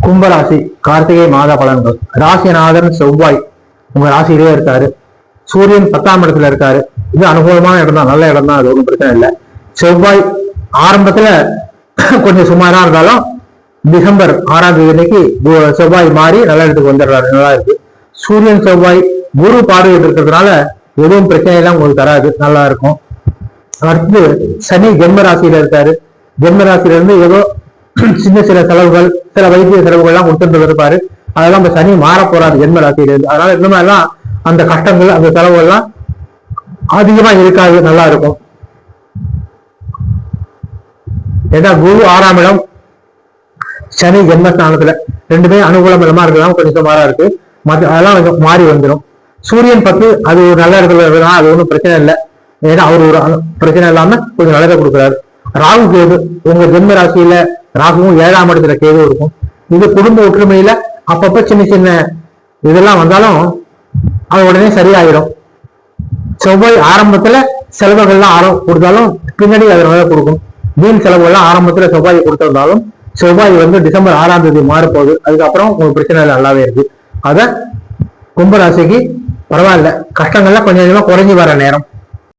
கும்பராசி கார்த்திகை மாத பலன்கள். ராசிநாதன் செவ்வாய் உங்க ராசியிலே இருக்காரு. சூரியன் 10ஆம் இடத்துல இருக்காரு. இது அனுகூலமான இடம் தான், நல்ல இடம் தான், அது ஒன்றும் பிரச்சனை இல்லை. செவ்வாய் ஆரம்பத்துல கொஞ்சம் சுமாரா இருந்தாலும் டிசம்பர் 6ஆம் தேதி அன்னைக்கு செவ்வாய் மாறி நல்ல இடத்துக்கு வந்துடுறாரு, நல்லா இருக்கு. சூரியன் செவ்வாய் குரு பார்வையில் இருக்கிறதுனால எதுவும் பிரச்சனை எல்லாம் உங்களுக்கு தராது, நல்லா இருக்கும். அடுத்து சனி ஜென்ம ராசியில இருக்காரு. ஜென்ம ராசியில இருந்து ஏதோ சின்ன சில செலவுகள், சில வைத்திய செலவுகள் எல்லாம் கொடுத்துட்டு இருப்பாரு. அதெல்லாம் இந்த சனி மாற போறாரு ஜென்ம ராசியில இருந்து. அதனால இந்த மாதிரிலாம் அந்த கஷ்டங்கள், அந்த செலவுகள் எல்லாம் அதிகமா இருக்காது, நல்லா இருக்கும். ஏன்னா குரு 6ஆம் இடம், சனி ஜென்மஸ்தானத்துல ரெண்டுமே அனுகூலம் இடமா இருக்கலாம், கொஞ்சம் சுமாரா இருக்கு. மற்ற அதெல்லாம் மாறி வந்துடும். சூரியன் 10 அது ஒரு நல்ல இடத்துல இருக்குன்னா அது ஒன்றும் பிரச்சனை இல்லை. ஏன்னா அவர் ஒரு பிரச்சனை இல்லாம கொஞ்சம் நல்லதை கொடுக்குறாரு. ராகு கேது உங்க ஜென்ம ராசியில ராகுவும் 7ஆம் இடத்துல கேது இருக்கும். இது குடும்ப ஒற்றுமையில அப்பப்ப சின்ன சின்ன இதெல்லாம் வந்தாலும் அது உடனே சரியாயிடும். செவ்வாய் ஆரம்பத்துல செலவுகள்லாம் கொடுத்தாலும் பின்னாடி அதனால கொடுக்கும். வீண் செலவுகள்லாம் ஆரம்பத்துல செவ்வாய் கொடுத்திருந்தாலும் செவ்வாய் டிசம்பர் 6ஆம் தேதி மாறப்போகுது. அதுக்கப்புறம் உங்களுக்கு பிரச்சனை நல்லாவே இருக்கு. அத கும்பராசிக்கு பரவாயில்ல, கஷ்டங்கள்லாம் கொஞ்சம் கொஞ்சமா குறைஞ்சி வர நேரம்.